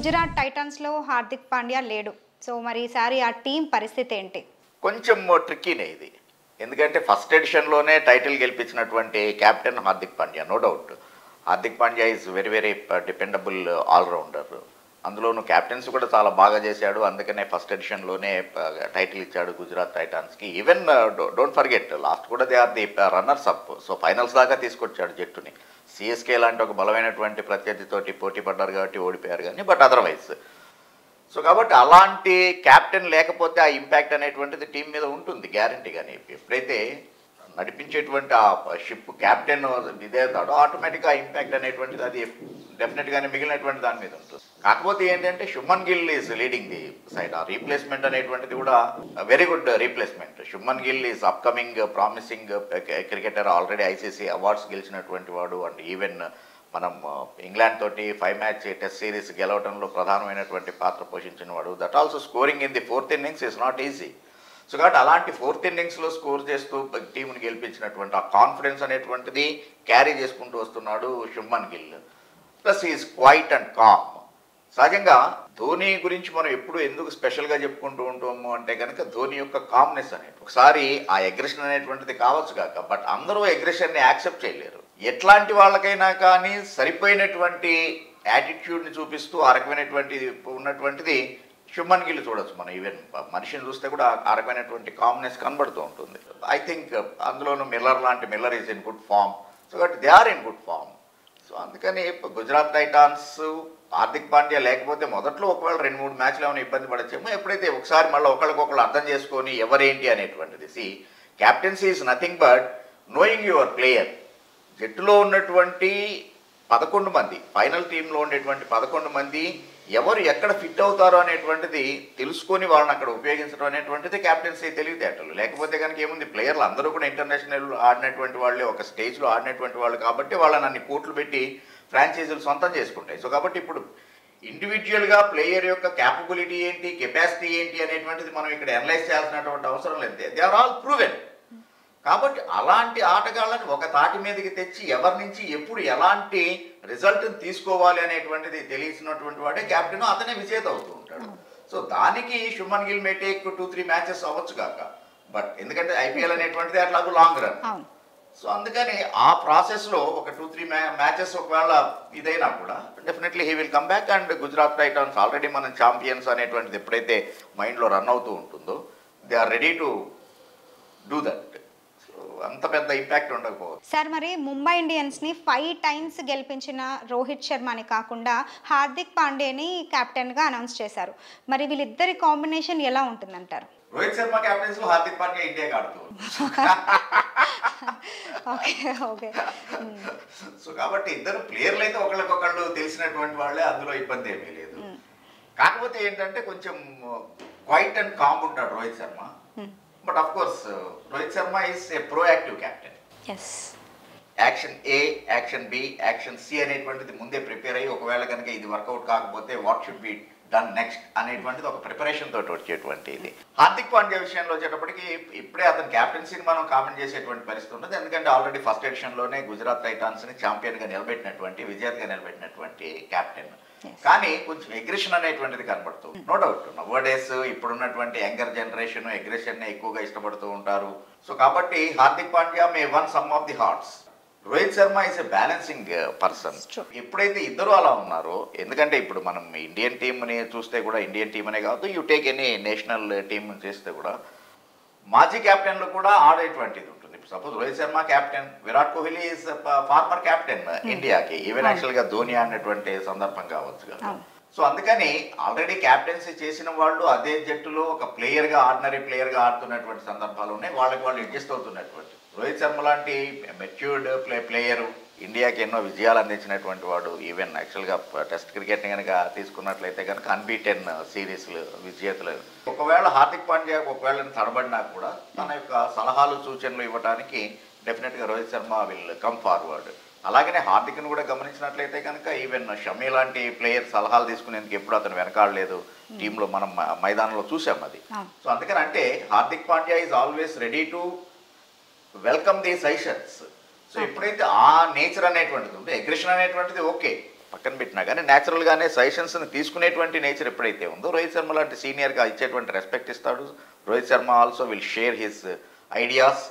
గుజరాత్ టైటన్స్లో హార్దిక్ పాండ్యా లేడు. సో మరి ఈసారి ఆ టీం పరిస్థితి ఏంటి? కొంచెం ట్రిక్కీనే ఇది. ఎందుకంటే ఫస్ట్ ఎడిషన్లోనే టైటిల్ గెలిపించినటువంటి captain Hardik Pandya, no doubt. Hardik Pandya is very very dependable allrounder. అందులోనూ క్యాప్టెన్స్ కూడా చాలా బాగా చేశాడు. అందుకనే ఫస్ట్ ఎడిషన్లోనే టైటిల్ ఇచ్చాడు గుజరాత్ టైటాన్స్కి. ఈవెన్ డోంట్ ఫర్గెట్, లాస్ట్ కూడా they are the runners up. So finals దాకా తీసుకొచ్చాడు జట్టుని. సిఎస్కే లాంటి ఒక బలమైనటువంటి ప్రత్యర్థితోటి పోటీ పడ్డారు కాబట్టి ఓడిపోయారు కానీ, బట్ అదర్వైజ్. సో కాబట్టి అలాంటి క్యాప్టెన్ లేకపోతే ఆ ఇంపాక్ట్ అనేటువంటిది టీం మీద ఉంటుంది గ్యారంటీగానే. ఎప్పుడైతే నడిపించేటువంటి ఆ షిప్ క్యాప్టెన్ ఇదే అవుతాడో ఆటోమేటిక్గా ఇంపాక్ట్ అనేటువంటిది అది డెఫినెట్గానే మిగిలినటువంటి దాని మీద ఉంటుంది. కాకపోతే ఏంటంటే Shubman Gill is leading the side. ఆ రీప్లేస్మెంట్ అనేటువంటిది కూడా very good replacement. Shubman Gill is upcoming promising cricketer, already ICC awards గెలిచినటువంటి వాడు. అండ్ ఈవెన్ మనం ఇంగ్లాండ్ తోటి 5 మ్యాచ్ టెస్ట్ సిరీస్ గెలవడంలో ప్రధానమైనటువంటి పాత్ర పోషించిన వాడు. That also scoring in the 4th innings is not easy. So కాబట్టి అలాంటి 4th innings స్కోర్ చేస్తూ టీంని గెలిపించినటువంటి ఆ కాన్ఫిడెన్స్ అనేటువంటిది క్యారీ చేసుకుంటూ వస్తున్నాడు Shubman Gill. Plus is quiet and com. సహజంగా ధోని గురించి మనం ఎప్పుడు ఎందుకు స్పెషల్గా చెప్పుకుంటూ ఉంటాము అంటే కనుక ధోని యొక్క కామ్నెస్ అనేది. ఒకసారి ఆ అగ్రెషన్ అనేటువంటిది కావచ్చు కాక, బట్ అందరూ అగ్రెషన్ని యాక్సెప్ట్ చేయలేరు. ఎట్లాంటి వాళ్ళకైనా కానీ సరిపోయినటువంటి యాటిట్యూడ్ని చూపిస్తూ ఆ రకమైనటువంటి ఉన్నటువంటిది శుభ్మన్ గిల్ చూడొచ్చు. మనం ఈవెన్ మనిషిని చూస్తే కూడా ఆ రకమైనటువంటి కామ్నెస్ కనబడుతూ ఉంటుంది. ఐ థింక్ అందులోనూ Miller is in good form. So కాబట్టి they are in good form. So అందుకని గుజరాత్ టైటాన్స్ హార్దిక్ పాండ్యా లేకపోతే మొదట్లో ఒకవేళ 2-3 మ్యాచ్లు ఏమైనా ఇబ్బంది పడచ్చేమో. ఎప్పుడైతే ఒకసారి మళ్ళీ ఒకళ్ళకొకళ్ళు అర్థం చేసుకొని ఎవరేంటి అనేటువంటిది. Captaincy is nothing but knowing your player. జట్టులో ఉన్నటువంటి 11 మంది, ఫైనల్ టీంలో ఉండేటువంటి 11 మంది ఎవరు ఎక్కడ ఫిట్ అవుతారో అనేటువంటిది తెలుసుకొని వాళ్ళని అక్కడ ఉపయోగించడం అనేటువంటిది క్యాప్టెన్సీ తెలివితేటలు. లేకపోతే కనుక ఏముంది, ప్లేయర్లు అందరూ కూడా ఇంటర్నేషనల్ ఆడినటువంటి వాళ్ళే, ఒక స్టేజ్లో ఆడినటువంటి వాళ్ళు కాబట్టి వాళ్ళని అన్ని కోట్లు పెట్టి ఫ్రాంచైజీలు సొంతం చేసుకుంటాయి. సో కాబట్టి ఇప్పుడు ఇండివిజువల్గా ప్లేయర్ యొక్క క్యాపబిలిటీ ఏంటి, కెపాసిటీ ఏంటి అనేటువంటిది మనం ఇక్కడ అనలైజ్ చేయాల్సినటువంటి అవసరం లేదు. They are all proven. కాబట్టి అలాంటి ఆటగాళ్ళని ఒక తాటి మీదకి తెచ్చి ఎవరి నుంచి ఎప్పుడు ఎలాంటి రిజల్ట్ని తీసుకోవాలి అనేటువంటిది తెలిసినటువంటి వాడే క్యాప్టెన్, అతనే విజేత అవుతూ ఉంటాడు. సో దానికి Shubman Gill may take 2-3 matches అవ్వచ్చు కాక, బట్ ఎందుకంటే ఐపీఎల్ అనేటువంటిది అట్లాగూ లాంగ్ రన్. సో అందుకని ఆ ప్రాసెస్లో ఒక 2-3 మ్యాచెస్ ఒకవేళ ఇదైనా కూడా definitely he will come back. And Gujarat titans already మనం ఛాంపియన్స్ అనేటువంటిది ఎప్పుడైతే మైండ్లో రన్ అవుతూ ఉంటుందో they are ready to do that. అంత పెద్ద ఇంపాక్ట్ ఉండకపోవచ్చు. సార్ మరి ముంబై ఇండియన్స్ని 5 times గెలిపించిన రోహిత్ శర్మని కాకుండా హార్దిక్ పాండ్యాని కెప్టెన్గా అనౌన్స్ చేశారు. మరి వీళ్ళిద్దరి కాంబినేషన్ ఎలా ఉంటుందంటారు? రోహిత్ శర్మ కెప్టెన్సీలో హార్దిక్ పాండ్యా ఇండియాకి ఆడుతూ ఓకే. సో కాబట్టి ఇద్దరు ప్లేయర్లు అయితే ఒకళ్ళకొకళ్ళు తెలిసినటువంటి వాళ్ళే, అందులో ఇబ్బంది ఏమీ లేదు. కాకపోతే ఏంటంటే కొంచెం క్వైట్ అండ్ కామ్ ఉంటాడు Rohit Sharma. But of course Rohit Sharma is a proactive captain. Action A, action B, action C అనేటువంటిది ముందే ప్రిపేర్ అయ్యి ఒకవేళ కనుక ఇది వర్కౌట్ కాకపోతే what should be done next అనేటువంటిది ఒక ప్రిపరేషన్ తోటి వచ్చేటువంటి ఇది. హార్దిక్ పాండ్యా విషయంలో వచ్చేటప్పటికి ఇప్పుడే అతని క్యాప్టెన్సీని మనం కామెంట్ చేసేటువంటి పరిస్థితి ఉన్నది. ఎందుకంటే ఆల్రెడీ ఫస్ట్ ఎడిషన్లోనే గుజరాత్ టైటాన్స్ని ఛాంపియన్గా నిలబెట్టినటువంటి, విజేతగా నిలబెట్టినటువంటి క్యాప్టెన్. కానీ కొంచెం అగ్రెషన్ అనేటువంటిది కనబడుతుంది. నో డౌట్ నవడేస్ ఇప్పుడున్నటువంటి యంగర్ జనరేషన్ అగ్రెషన్ ఎక్కువగా ఇష్టపడుతూ ఉంటారు. సో కాబట్టి Hardik Pandya may won some of the hearts. Rohit Sharma is a balancing person. ఎప్పుడైతే ఇద్దరు అలా ఉన్నారో, ఎందుకంటే ఇప్పుడు మనం ఇండియన్ టీంని చూస్తే కూడా, ఇండియన్ టీం అనే కాదు, you take any national team చేస్తే కూడా మాజీ క్యాప్టెన్లు కూడా ఆడేటువంటిది ఉంటుంది. Suppose Rohit Sharma captain, Virat Kohli is former captain ఇండియాకి, ఈవెన్ యాక్చువల్గా ధోని అన్నటువంటి సందర్భం కావచ్చు కదా. సో అందుకని ఆల్రెడీ క్యాప్టెన్సీ చేసిన వాళ్ళు అదే జట్టులో ఒక ప్లేయర్గా, ఆర్డినరీ ప్లేయర్గా ఆడుతున్నటువంటి సందర్భాలు ఉన్నాయి. వాళ్ళకి వాళ్ళు అడ్జస్ట్ అవుతున్నటువంటి రోహిత్ శర్మ లాంటి మెచ్యూర్డ్ ప్లేయరు, ఇండియాకి ఎన్నో విజయాలు అందించినటువంటి వాడు. ఈవెన్ యాక్చువల్గా టెస్ట్ క్రికెట్ని కనుక తీసుకున్నట్లయితే కనుక అన్బీటెన్ సిరీస్లు విజేతలు. ఒకవేళ హార్దిక్ పాండ్యా ఒకవేళ తడబడినా కూడా తన యొక్క సలహాలు సూచనలు ఇవ్వడానికి డెఫినెట్గా Rohit Sharma will come forward. అలాగనే హార్దిక్ను కూడా గమనించినట్లయితే కనుక ఈవెన్ షమీ లాంటి ప్లేయర్ సలహాలు తీసుకునేందుకు ఎప్పుడు అతను వెనకాడలేదు. టీంలో మనం మైదానంలో చూసాం అది. సో అందుకని అంటే Hardik Pandya is always ready to welcome the suggestions. So ఎప్పుడైతే ఆ నేచర్ అనేటువంటిది ఉంటే, అగ్రెషన్ అనేటువంటిది ఓకే, పక్కన పెట్టినా కానీ న్యాచురల్గానే సజెషన్స్ని తీసుకునేటువంటి నేచర్ ఎప్పుడైతే ఉందో రోహిత్ శర్మ లాంటి సీనియర్గా ఇచ్చేటువంటి రెస్పెక్ట్ ఇస్తాడు. Rohit Sharma also will share his ideas.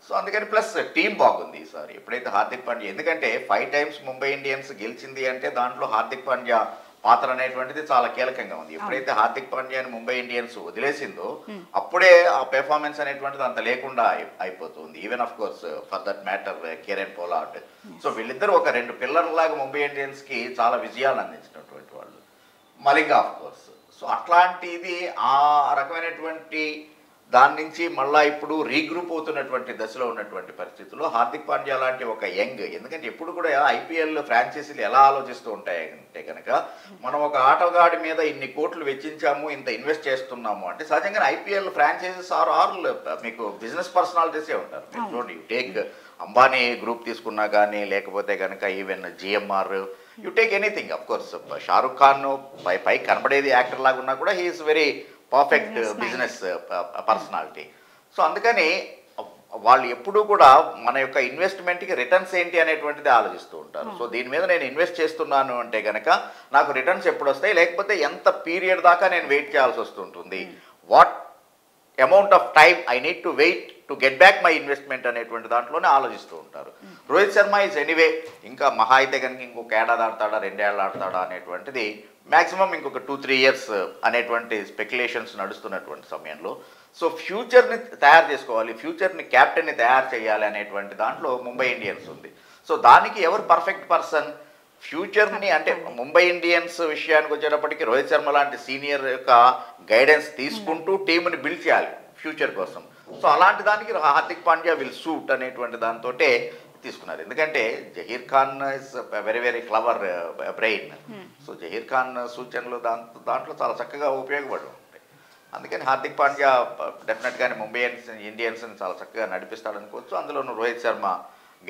So అందుకని ప్లస్ టీం బాగుంది ఈసారి ఎప్పుడైతే హార్దిక్ పాండ్యా, ఎందుకంటే 5 టైమ్స్ ముంబై ఇండియన్స్ గెలిచింది అంటే దాంట్లో హార్దిక్ పాండ్యా పాత్ర అనేటువంటిది చాలా కీలకంగా ఉంది. ఎప్పుడైతే హార్దిక్ పాండ్యాని ముంబై ఇండియన్స్ వదిలేసిందో అప్పుడే ఆ పెర్ఫార్మెన్స్ అనేటువంటిది అంత లేకుండా అయిపోతుంది. Even of course for that matter Kieron Pollard. So వీళ్ళిద్దరూ ఒక 2 పిల్లర్లాగా ముంబై ఇండియన్స్కి చాలా విజయాలు అందించినటువంటి వాళ్ళు. Malinga of course. సో అట్లాంటిది ఆ రకమైనటువంటి దాని నుంచి మళ్ళీ ఇప్పుడు రీగ్రూప్ అవుతున్నటువంటి దశలో ఉన్నటువంటి పరిస్థితుల్లో హార్దిక్ పాండ్యా లాంటి ఒక యంగ్, ఎందుకంటే ఎప్పుడు కూడా ఐపీఎల్ ఫ్రాంచైజీలు ఎలా ఆలోచిస్తూ ఉంటాయంటే కనుక మనం ఒక ఆటగాడి మీద ఇన్ని కోట్లు వెచ్చించాము, ఇంత ఇన్వెస్ట్ చేస్తున్నాము అంటే సహజంగా ఐపీఎల్ ఫ్రాంచైజీస్ ఆర్ మీకు బిజినెస్ పర్సనాలిటీసే ఉంటారు. చూడండి, యూ టేక్ అంబానీ గ్రూప్ తీసుకున్నా కానీ, లేకపోతే కనుక even GMR, you take anything. Of course Shahrukh Khan పై కనబడేది యాక్టర్ లాగా ఉన్నా కూడా he is very perfect business personality. So అందుకని వాళ్ళు ఎప్పుడూ కూడా మన యొక్క ఇన్వెస్ట్మెంట్కి రిటర్న్స్ ఏంటి అనేటువంటిది ఆలోచిస్తూ ఉంటారు. సో దీని మీద నేను ఇన్వెస్ట్ చేస్తున్నాను అంటే కనుక నాకు రిటర్న్స్ ఎప్పుడు వస్తాయి, లేకపోతే ఎంత పీరియడ్ దాకా నేను వెయిట్ చేయాల్సి వస్తుంటుంది, what amount of time I need to wait to get back my investment అనేటువంటి దాంట్లోనే ఆలోచిస్తూ ఉంటారు. రోహిత్ శర్మ ఈజ్ ఎనీవే ఇంకా మహా అయితే కనుక ఇంకొక ఏడాది ఆడతాడా 2 ఏళ్ళు ఆడతాడా అనేటువంటిది మ్యాక్సిమం ఇంకొక 2-3 ఇయర్స్ అనేటువంటి స్పెక్యులేషన్స్ నడుస్తున్నటువంటి సమయంలో సో ఫ్యూచర్ని తయారు చేసుకోవాలి, ఫ్యూచర్ని క్యాప్టెన్ని తయారు చేయాలి అనేటువంటి దాంట్లో ముంబై ఇండియన్స్ ఉంది. సో దానికి ఎవరు పర్ఫెక్ట్ పర్సన్? ఫ్యూచర్ని అంటే ముంబై ఇండియన్స్ విషయానికి వచ్చేటప్పటికి రోహిత్ శర్మ లాంటి సీనియర్ యొక్క గైడెన్స్ తీసుకుంటూ టీంని బిల్డ్ చేయాలి ఫ్యూచర్ కోసం. సో అలాంటి దానికి హార్దిక్ పాండ్యా విల్ సూట్ అనేటువంటి దాంతో తీసుకున్నారు. ఎందుకంటే Zaheer Khan is very very clever brain. So Zaheer Khan సూచనలు దాంట్లో చాలా చక్కగా ఉపయోగపడి ఉంటాయి. అందుకని హార్దిక్ పాండ్యా డెఫినెట్గానే ముంబై ఇండియన్స్ని చాలా చక్కగా నడిపిస్తాడు అనుకోవచ్చు. అందులోనూ రోహిత్ శర్మ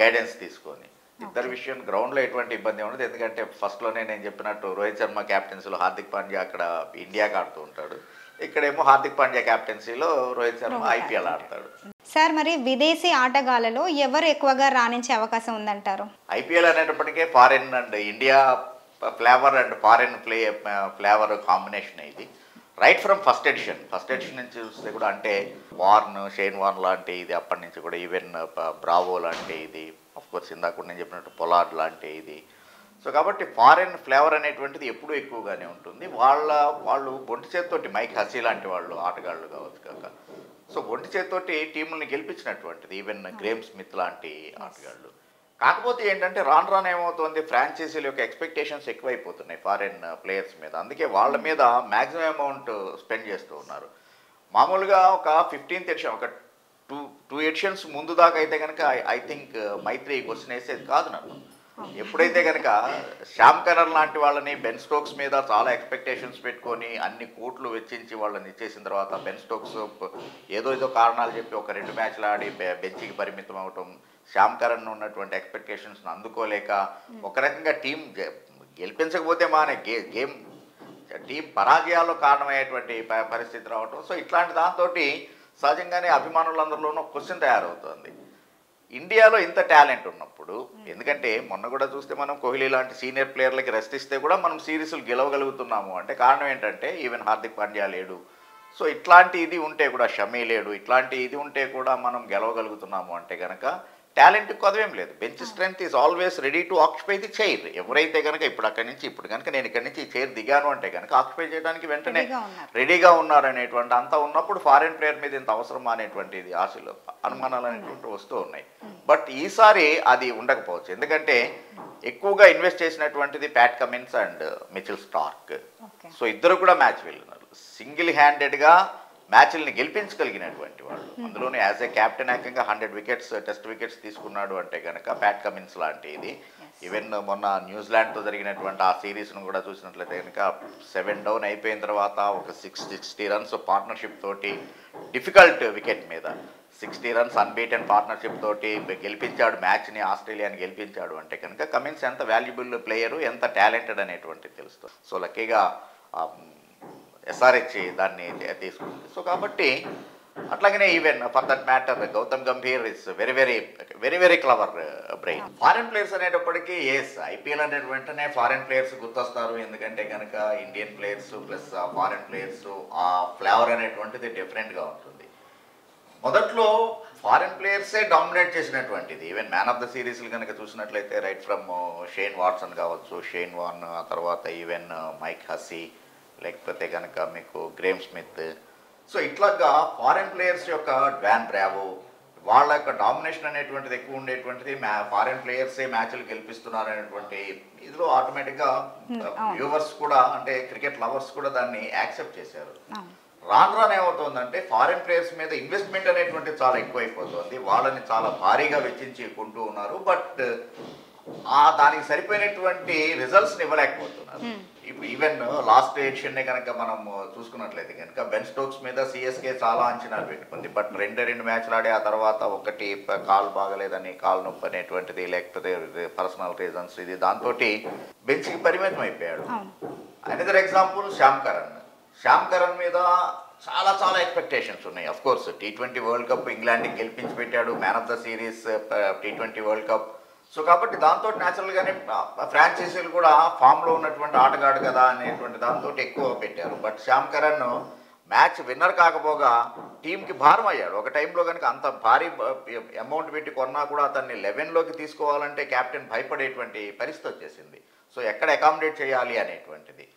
గైడెన్స్ తీసుకొని ఇద్దరు విషయం గ్రౌండ్లో ఎటువంటి ఇబ్బంది ఉండదు. ఎందుకంటే ఫస్ట్లోనే నేను చెప్పినట్టు రోహిత్ శర్మ క్యాప్టెన్సీలో హార్దిక్ పాండ్యా అక్కడ ఇండియాకి ఆడుతూ ఉంటాడు, ఇక్కడేమో హార్దిక్ పాండ్యా క్యాప్టెన్సీలో రోహిత్ శర్మ ఐపీఎల్ ఆడతాడు. సార్, మరి విదేశీ ఆటగాళ్లలో ఎవరు ఎక్కువగా రాణించే అవకాశం ఉందంటారు? ఐపీఎల్ అనేటప్పటికే foreign and India flavour and foreign flavour combination ఇది. రైట్ ఫ్రమ్ ఫస్ట్ ఎడిషన్ నుంచి చూస్తే కూడా, అంటే షేన్ వార్న్ లాంటి ఇది అప్పటి నుంచి కూడా, ఈవెన్ బ్రావో లాంటి ఇది, ఆఫ్ కోర్స్ ఇందాక నేను చెప్పినట్టు పొలార్డ్ లాంటి ఇది. సో కాబట్టి ఫారిన్ ఫ్లేవర్ అనేటువంటిది ఎప్పుడూ ఎక్కువగానే ఉంటుంది. వాళ్ళు ఒంటి చేతితోటి మైక్ హసీ లాంటి వాళ్ళు ఆటగాళ్ళు కావచ్చు కాక, సో ఒంటి చేతితోటి టీముల్ని గెలిపించినటువంటిది ఈవెన్ గ్రేమ్ స్మిత్ లాంటి ఆటగాళ్ళు. కాకపోతే ఏంటంటే రాను ఏమవుతుంది, ఫ్రాంచైజీల యొక్క ఎక్స్పెక్టేషన్స్ ఎక్కువైపోతున్నాయి ఫారిన్ ప్లేయర్స్ మీద. అందుకే వాళ్ళ మీద మ్యాక్సిమం అమౌంట్ స్పెండ్ చేస్తూ ఉన్నారు. మామూలుగా ఒక 15th ఎడిషన్, ఒక టూ ఎడిషన్స్ ముందు దాకా అయితే కనుక ఐ థింక్ మైత్రి క్వశ్చన్ వేసేది కాదు నన్ను. ఎప్పుడైతే కనుక శ్యామ్ కరన్ లాంటి వాళ్ళని బెన్ స్టోక్స్ మీద చాలా ఎక్స్పెక్టేషన్స్ పెట్టుకొని అన్ని కోట్లు వెచ్చించి వాళ్ళని ఇచ్చేసిన తర్వాత బెన్ స్టోక్స్ ఏదో కారణాలు చెప్పి ఒక 2 మ్యాచ్లు ఆడి బెంచ్కి పరిమితం అవటం, శ్యామ్ కరణ్ ఉన్నటువంటి ఎక్స్పెక్టేషన్స్ని అందుకోలేక ఒక రకంగా టీం గెలిపించకపోతే గేమ్ టీం పరాజయాల్లో కారణమయ్యేటువంటి పరిస్థితి రావటం. సో ఇట్లాంటి దాంతో సహజంగానే అభిమానులందరిలోనూ క్వశ్చన్ తయారవుతుంది. ఇండియాలో ఇంత టాలెంట్ ఉన్నప్పుడు, ఎందుకంటే మొన్న కూడా చూస్తే మనం కోహ్లీ లాంటి సీనియర్ ప్లేయర్లకి రెస్ట్ ఇస్తే కూడా మనం సిరీస్లు గెలవగలుగుతున్నాము అంటే కారణం ఏంటంటే ఈవెన్ హార్దిక్ పాండ్యా లేడు. సో ఇట్లాంటి ఇది ఉంటే కూడా, షమీ లేడు, ఇట్లాంటి ఇది ఉంటే కూడా మనం గెలవగలుగుతున్నాము అంటే కనుక టాలెంట్ కొదవేం లేదు. Bench strength is always ready to occupy the chair. ఎవరైతే కనుక ఇప్పుడు కనుక నేను ఇక్కడి నుంచి ఈ చైర్ దిగాను అంటే కనుక ఆక్యుపై చేయడానికి వెంటనే రెడీగా ఉన్నారనేటువంటి అంతా ఉన్నప్పుడు ఫారిన్ ప్లేయర్ మీద ఇంత అవసరమా అనేటువంటిది ఆశలు అనుమానాలు అనేటువంటి వస్తూ ఉన్నాయి. బట్ ఈసారి అది ఉండకపోవచ్చు. ఎందుకంటే ఎక్కువగా ఇన్వెస్ట్ చేసినటువంటిది Pat Cummins and Mitchell Starc. So ఇద్దరు కూడా మ్యాచ్ వెళ్ళినారు. సింగిల్ హ్యాండెడ్గా మ్యాచ్ల్ని గెలిపించగలిగినటువంటి వాళ్ళు. అందులోనే యాజ్ ఏ క్యాప్టెన్ ఏకంగా 100 వికెట్స్ టెస్ట్ వికెట్స్ తీసుకున్నాడు అంటే కనుక ప్యాట్ కమిన్స్ లాంటి ఇది. ఈవెన్ మొన్న న్యూజిలాండ్తో జరిగినటువంటి ఆ సిరీస్ను కూడా చూసినట్లయితే కనుక 7 డౌన్ అయిపోయిన తర్వాత ఒక 60 రన్స్ పార్ట్నర్షిప్ తోటి డిఫికల్ట్ వికెట్ మీద 60 రన్స్ అన్బీటెన్ పార్ట్నర్షిప్ తోటి గెలిపించాడు మ్యాచ్ని, ఆస్ట్రేలియాని గెలిపించాడు అంటే కనుక కమిన్స్ ఎంత వాల్యుబుల్ ప్లేయరు, ఎంత టాలెంటెడ్ అనేటువంటి తెలుస్తుంది. సో లక్కీగా ఎస్ఆర్హెచ్ దాన్ని తీసుకుంది. సో కాబట్టి అట్లాగనే even for that matter Gautam Gambhir is very very very very clever brain. Foreign players అనేటప్పటికీ ఎస్ ఐపీఎల్ అనే వెంటనే ఫారెన్ ప్లేయర్స్ గుర్తొస్తారు. ఎందుకంటే కనుక Indian players plus foreign players ఆ ఫ్లేవర్ అనేటువంటిది డిఫరెంట్గా ఉంటుంది. మొదట్లో ఫారెన్ ప్లేయర్సే డామినేట్ చేసినటువంటిది. ఈవెన్ మ్యాన్ ఆఫ్ ద సిరీస్లు కనుక చూసినట్లయితే రైట్ ఫ్రమ్ షేన్ వాట్సన్ కావచ్చు, షేన్ వాన్, ఆ తర్వాత ఈవెన్ మైక్ హస్సీ, లేకపోతే కనుక మీకు గ్రేమ్ స్మిత్. సో ఇట్లాగా ఫారెన్ ప్లేయర్స్ యొక్క డ్వాన్ బ్రావో వాళ్ళ యొక్క డామినేషన్ అనేటువంటిది ఎక్కువ ఉండేటువంటిది. ఫారెన్ ప్లేయర్సే మ్యాచ్లు గెలిపిస్తున్నారు అనేటువంటి ఇదిలో ఆటోమేటిక్గా వ్యూవర్స్ కూడా అంటే క్రికెట్ లవర్స్ కూడా దాన్ని యాక్సెప్ట్ చేశారు. రాను ఏమవుతుందంటే ఫారెన్ ప్లేయర్స్ మీద ఇన్వెస్ట్మెంట్ అనేటువంటిది చాలా ఎక్కువైపోతుంది. వాళ్ళని చాలా భారీగా వెచ్చించి కొంటూ ఉన్నారు. బట్ దానికి సరిపోయినటువంటి రిజల్ట్స్ని ఇవ్వలేకపోతున్నారు. ఇప్పుడు ఈవెన్ లాస్ట్ ఎడిషన్నే కనుక మనం చూసుకున్నట్లయితే కనుక బెన్ స్టోక్స్ మీద సిఎస్కే చాలా అంచనాలు పెట్టుకుంది. బట్ రెండు మ్యాచ్లు ఆడి ఆ తర్వాత ఒకటి కాలు బాగలేదని, కాలు నొప్పి అనేటువంటిది, లేకపోతే పర్సనల్ రీజన్స్, ఇది దాంతో బెంచ్కి పరిమితం అయిపోయాడు. అనదర్ ఎగ్జాంపుల్ శ్యామ్ కరణ్ మీద చాలా చాలా ఎక్స్పెక్టేషన్స్ ఉన్నాయి. Of course T20 world cup ఇంగ్లాండ్కి గెలిపించి పెట్టాడు, man of the series T20 world cup. So కాబట్టి దాంతో న్యాచురల్గానే ఫ్రాంచైజీలు కూడా ఫామ్లో ఉన్నటువంటి ఆటగాడు కదా అనేటువంటి దాంతో ఎక్కువ పెట్టారు. But Sam Curran match winner కాకపోగా టీంకి భారం అయ్యాడు. ఒక టైంలో కనుక అంత భారీ అమౌంట్ పెట్టి కొన్నా కూడా అతన్ని 11లోకి తీసుకోవాలంటే కెప్టెన్ భయపడేటువంటి పరిస్థితి వచ్చేసింది. సో ఎక్కడ అకామిడేట్ చేయాలి అనేటువంటిది.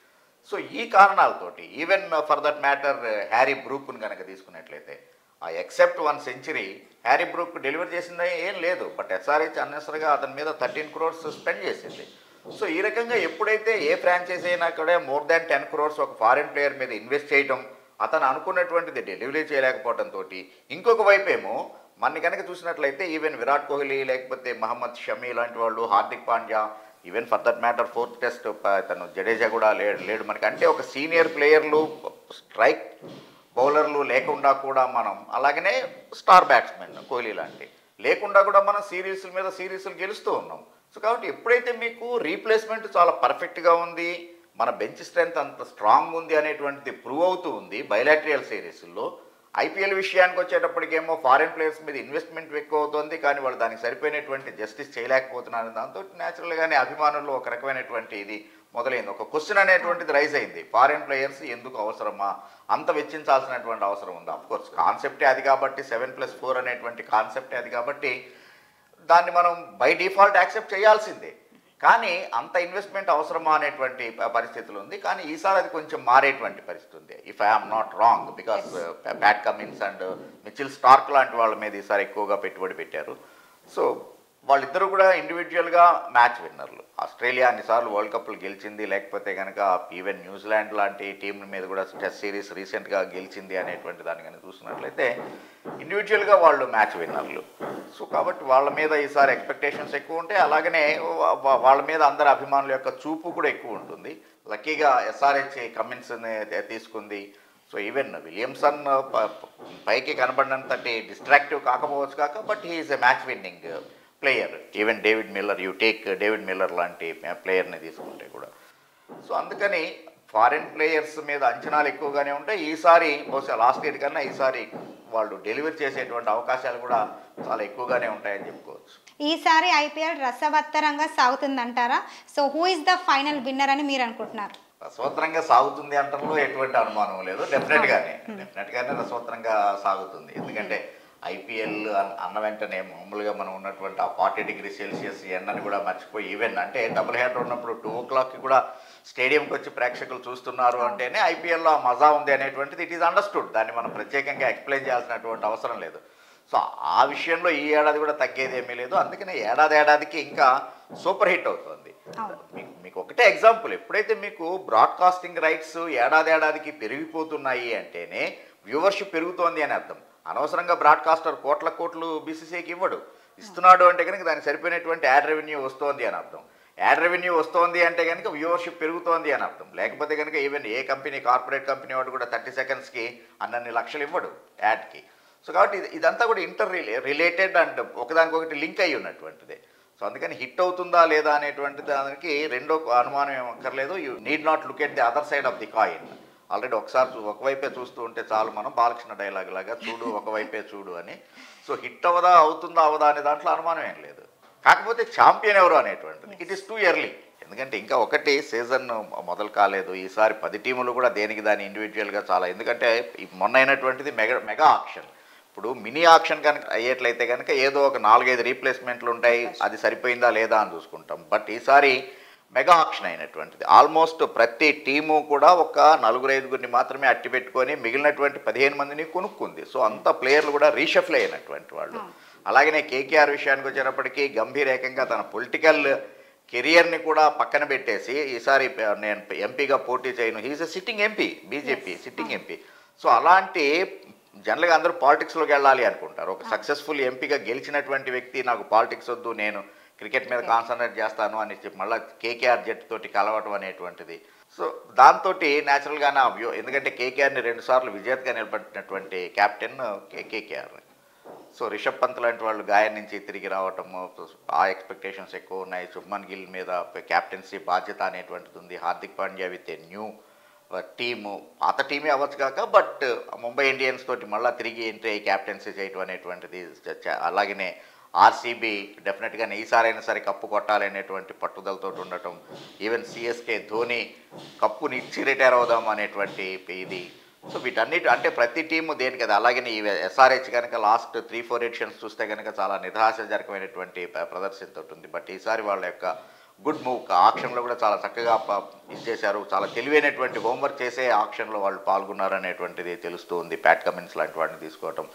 సో ఈ కారణాలతోటి even for that matter Harry బ్రూక్ను కనుక తీసుకున్నట్లయితే ఆ except 1 century Harry Brook deliver చేసింది ఏం లేదు. బట్ ఎస్ఆర్హెచ్ అన్నెసరిగా అతని మీద 13 crores స్పెండ్ చేసింది. సో ఈ రకంగా ఎప్పుడైతే ఏ ఫ్రాంచైజీ అయినా కూడా మోర్ దాన్ 10 crores ఒక ఫారిన్ ప్లేయర్ మీద ఇన్వెస్ట్ చేయడం, అతను అనుకున్నటువంటిది డెలివరీ చేయలేకపోవడంతో ఇంకొక వైపు ఏమో మన కనుక చూసినట్లయితే ఈవెన్ విరాట్ కోహ్లీ, లేకపోతే మహమ్మద్ షమీ లాంటి వాళ్ళు, Hardik Pandya, even for that matter 4th test తను జడేజా కూడా లేడు మనకి. అంటే ఒక సీనియర్ ప్లేయర్లు, స్ట్రైక్ బౌలర్లు లేకుండా కూడా మనం, అలాగనే స్టార్ బ్యాట్స్మెన్ కోహ్లీ లాంటి లేకుండా కూడా మనం సిరీస్ల మీద సిరీస్లు గెలుస్తూ ఉన్నాం. సో కాబట్టి ఎప్పుడైతే మీకు రీప్లేస్మెంట్ చాలా పర్ఫెక్ట్గా ఉంది, మన బెంచ్ స్ట్రెంత్ అంత స్ట్రాంగ్ ఉంది అనేటువంటిది ప్రూవ్ అవుతూ ఉంది బైలాటరల్ సిరీస్లో. ఐపీఎల్ విషయానికి వచ్చేటప్పటికేమో ఫారిన్ ప్లేయర్స్ మీద ఇన్వెస్ట్మెంట్ ఎక్కువ అవుతుంది, కానీ వాళ్ళు దానికి సరిపోయినటువంటి జస్టిస్ చేయలేకపోతున్నారు. దాంతో న్యాచురల్గానే అభిమానుల్లో ఒక రకమైనటువంటి ఇది మొదలైంది. ఒక క్వశ్చన్ అనేటువంటిది రైజ్ అయింది, ఫారిన్ ప్లేయర్స్ ఎందుకు అవసరమా, అంత వెచ్చించాల్సినటువంటి అవసరం ఉందా? అఫ్కోర్స్ కాన్సెప్టే అది కాబట్టి, 7+4 అనేటువంటి కాన్సెప్టే అది కాబట్టి దాన్ని మనం బై డిఫాల్ట్ యాక్సెప్ట్ చేయాల్సిందే. కానీ అంత ఇన్వెస్ట్మెంట్ అవసరమా అనేటువంటి పరిస్థితులు ఉంది. కానీ ఈసారి అది కొంచెం మారేటువంటి పరిస్థితి ఉంది. If I'm not wrong, because Pat Cummins and Mitchell Stark లాంటి వాళ్ళ మీద ఈసారి ఎక్కువగా పెట్టుబడి పెట్టారు. సో వాళ్ళిద్దరూ కూడా ఇండివిజువల్గా మ్యాచ్ విన్నర్లు. ఆస్ట్రేలియా అన్నిసార్లు వరల్డ్ కప్లు గెలిచింది, లేకపోతే కనుక ఈవెన్ న్యూజిలాండ్ లాంటి టీంల మీద కూడా టెస్ట్ సిరీస్ రీసెంట్గా గెలిచింది అనేటువంటి దాన్ని కనుక చూసినట్లయితే ఇండివిజువల్గా వాళ్ళు మ్యాచ్ విన్నర్లు. సో కాబట్టి వాళ్ళ మీద ఈసారి ఎక్స్పెక్టేషన్స్ ఎక్కువ ఉంటాయి. అలాగనే వాళ్ళ మీద అందరి అభిమానుల యొక్క చూపు కూడా ఎక్కువ ఉంటుంది. లక్కీగా ఎస్ఆర్హెచ్ కమిన్స్ని తీసుకుంది. సో ఈవెన్ విలియమ్సన్ పైకి కనబడినంతటి డిస్ట్రాక్టివ్ కాకపోవచ్చు కాక, but he's a match winning player. Even David Miller, you take David Miller లాంటి ప్లేయర్ని తీసుకుంటే కూడా. సో అందుకని ఫారిన్ ప్లేయర్స్ మీద అంచనాలు ఎక్కువగానే ఉంటాయి. ఈసారి బహుశా లాస్ట్ ఇయర్ కన్నా ఈసారి వాళ్ళు డెలివరీ చేసేటువంటి అవకాశాలు కూడా చాలా ఎక్కువగానే ఉంటాయని చెప్పుకోవచ్చు. ఈసారి ఐపీఎల్ రసవత్తరంగా సాగుతుందంటారా? So who is the final winner అని మీరు అనుకుంటున్నారు? రసవత్తరంగా సాగుతుంది అంటంలో ఎటువంటి అనుమానం లేదు. డెఫినెట్గానే రసవత్తరంగా సాగుతుంది. ఎందుకంటే ఐపీఎల్ అన్న వెంటనే మామూలుగా మనం ఉన్నటువంటి ఆ 40 degrees Celsius ఎండని కూడా మర్చిపోయి, ఈవెన్ అంటే డబుల్ హెడర్ ఉన్నప్పుడు 2 o'clockకి కూడా స్టేడియంకి వచ్చి ప్రేక్షకులు చూస్తున్నారు అంటేనే ఐపీఎల్లో ఆ మజా ఉంది అనేటువంటిది ఇట్ ఈస్ అండర్స్టూడ్. దాన్ని మనం ప్రత్యేకంగా ఎక్స్ప్లెయిన్ చేయాల్సినటువంటి అవసరం లేదు. సో ఆ విషయంలో ఈ ఏడాది కూడా తగ్గేది ఏమీ లేదు. అందుకనే ఏడాదికి ఇంకా సూపర్ హిట్ అవుతుంది. మీకు ఒకటే ఎగ్జాంపుల్, ఎప్పుడైతే మీకు బ్రాడ్కాస్టింగ్ రైట్స్ ఏడాదికి పెరిగిపోతున్నాయి అంటేనే వ్యూవర్షిప్ పెరుగుతోంది అని అర్థం. అనవసరంగా బ్రాడ్కాస్టర్ కోట్లు బీసీసీఐకి ఇస్తున్నాడు అంటే కనుక దానికి సరిపోయినటువంటి యాడ్ రెవెన్యూ వస్తోంది అని అర్థం. యాడ్ రెవెన్యూ వస్తోంది అంటే కనుక వ్యూవర్షిప్ పెరుగుతోంది అని అర్థం. లేకపోతే కనుక even a company, corporate company వాడు కూడా 30 secondsకి అన్ని లక్షలు ఇవ్వడు యాడ్కి. సో కాబట్టి ఇదంతా కూడా రిలేటెడ్ అండ్ ఒకదానికొకటి లింక్ అయ్యి ఉన్నటువంటిదే. సో అందుకని హిట్ అవుతుందా లేదా అనేటువంటి దానికి రెండో అనుమానం ఏమక్కర్లేదు. You need not look at the other side of the coin. Already ఒకసారి ఒకవైపే చూస్తూ ఉంటే చాలు మనం బాలకృష్ణ డైలాగ్ లాగా చూడు ఒకవైపే చూడు అని. సో హిట్ అవదా అవుతుందా అవదా అనే దాంట్లో అనుమానం ఏం లేదు. కాకపోతే ఛాంపియన్ ఎవరు అనేటువంటిది ఇట్ ఈస్ టూ ఎర్లీ. ఎందుకంటే ఇంకా ఒకటి సీజన్ మొదలు కాలేదు. ఈసారి 10 టీములు కూడా దేనికి దాని ఇండివిజువల్గా చాలా, ఎందుకంటే మొన్న అయినటువంటిది మెగా ఆక్షన్. ఇప్పుడు మినీ ఆక్షన్ కనుక అయ్యేట్లయితే కనుక ఏదో ఒక 4-5 రీప్లేస్మెంట్లు ఉంటాయి, అది సరిపోయిందా లేదా అని చూసుకుంటాం. బట్ ఈసారి మెగా ఆక్షన్ అయినటువంటిది ఆల్మోస్ట్ ప్రతి టీము కూడా ఒక 4-5 మాత్రమే అట్టి పెట్టుకొని మిగిలినటువంటి 15 మందిని కొనుక్కుంది. సో అంత ప్లేయర్లు కూడా రీషఫ్ల్ అయినటువంటి వాళ్ళు. అలాగనే కేకేఆర్ విషయానికి వచ్చేటప్పటికీ గంభీర్ ఏకంగా తన పొలిటికల్ కెరియర్ని కూడా పక్కన పెట్టేసి ఈసారి నేను ఎంపీగా పోటీ చేయను, he's a sitting MP, BJP sitting MP. So అలాంటి జనరల్గా అందరూ పాలిటిక్స్లోకి వెళ్ళాలి అనుకుంటారు. ఒక సక్సెస్ఫుల్ ఎంపీగా గెలిచినటువంటి వ్యక్తి నాకు పాలిటిక్స్ వద్దు, నేను క్రికెట్ మీద కాన్సన్ట్రేట్ చేస్తాను అని చెప్పి మళ్ళీ కేకేఆర్ జట్టుతోటి కలవటం అనేటువంటిది. సో దాంతో న్యాచురల్గానే ఎందుకంటే కేకేఆర్ని 2 సార్లు విజేతగా నిలబెట్టినటువంటి captain KKR. So Rishabh Pant లాంటి వాళ్ళు గాయం నుంచి తిరిగి రావటము, ఆ ఎక్స్పెక్టేషన్స్ ఎక్కువ ఉన్నాయి. శుభ్మన్ గిల్ మీద క్యాప్టెన్సీ బాధ్యత అనేటువంటిది ఉంది. Hardik Pandya with a new team, పాత టీమే అవ్వచ్చు కాక బట్ ముంబై ఇండియన్స్ తోటి మళ్ళీ తిరిగి ఎంట్రీ అయ్యి క్యాప్టెన్సీ చేయటం అనేటువంటిది. అలాగనే ఆర్సీబీ డెఫినెట్గా ఈసారైనా సరే కప్పు కొట్టాలనేటువంటి పట్టుదలతో ఉండటం. ఈవెన్ సిఎస్కే ధోని కప్పుని ఇచ్చి రిటైర్ అవుదాం అనేటువంటి ఇది. సో వీటన్నిటి అంటే ప్రతి టీము దేనికి అది. అలాగే ఈ ఎస్ఆర్హెచ్ కనుక లాస్ట్ 3-4 ఎడిషన్స్ చూస్తే కనుక చాలా నిరాశాజనకమైనటువంటి ప్రదర్శనతో ఉంది. బట్ ఈసారి వాళ్ళ యొక్క గుడ్ మూవ్ ఆక్షన్లో కూడా చాలా చక్కగా ఇచ్చేశారు. చాలా తెలివైనటువంటి హోంవర్క్ చేసే ఆక్షన్లో వాళ్ళు పాల్గొన్నారనేటువంటిది తెలుస్తూ ఉంది, ప్యాట్ కమిన్స్ లాంటి వాటిని తీసుకోవటం.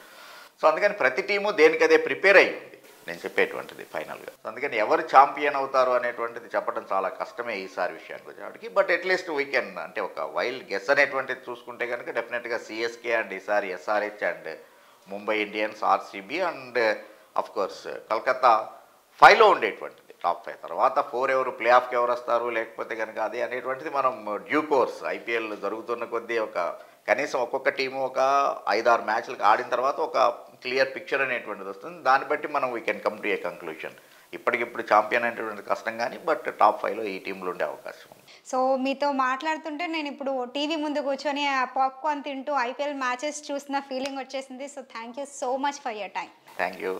సో అందుకని ప్రతి టీము దేనికదే ప్రిపేర్ అయ్యి ఉంది నేను చెప్పేటువంటిది ఫైనల్గా. సో అందుకని ఎవరు ఛాంపియన్ అవుతారు అనేటువంటిది చెప్పడం చాలా కష్టమే ఈసారి విషయానికి వచ్చేవాడికి. బట్ అట్లీస్ట్ వీ కెన్ అంటే ఒక వైల్డ్ గెస్ అనేటువంటిది చూసుకుంటే కనుక డెఫినెట్గా సిఎస్కే అండ్ ఈసారి SRH and Mumbai Indians, RCB and of course Calcutta 5లో ఉండేటువంటిది టాప్ 5. తర్వాత 4 ఎవరు, ప్లే ఆఫ్కి ఎవరు వస్తారు లేకపోతే కనుక అది అనేటువంటిది మనం డ్యూ కోర్స్ ఐపీఎల్ జరుగుతున్న కొద్దీ ఒక కనీసం ఒక్కొక్క టీము ఒక 5-6 మ్యాచ్లకు ఆడిన తర్వాత ఒక క్లియర్ పిక్చర్ అనేటువంటిది వస్తుంది. దాన్ని బట్టి మనం we can come to A conclusion. ఇప్పటికిప్పుడు ఛాంపియన్ అనేటువంటిది కష్టం కానీ బట్ టాప్ 5లో ఈ టీంలు ఉండే అవకాశం ఉంది. సో మీతో మాట్లాడుతుంటే నేను ఇప్పుడు టీవీ ముందు కూర్చొని పాప్కార్న్ తింటూ ఐపీఎల్ మ్యాచెస్ చూసిన ఫీలింగ్ వచ్చేసింది. So thank you so much for your time. Thank you.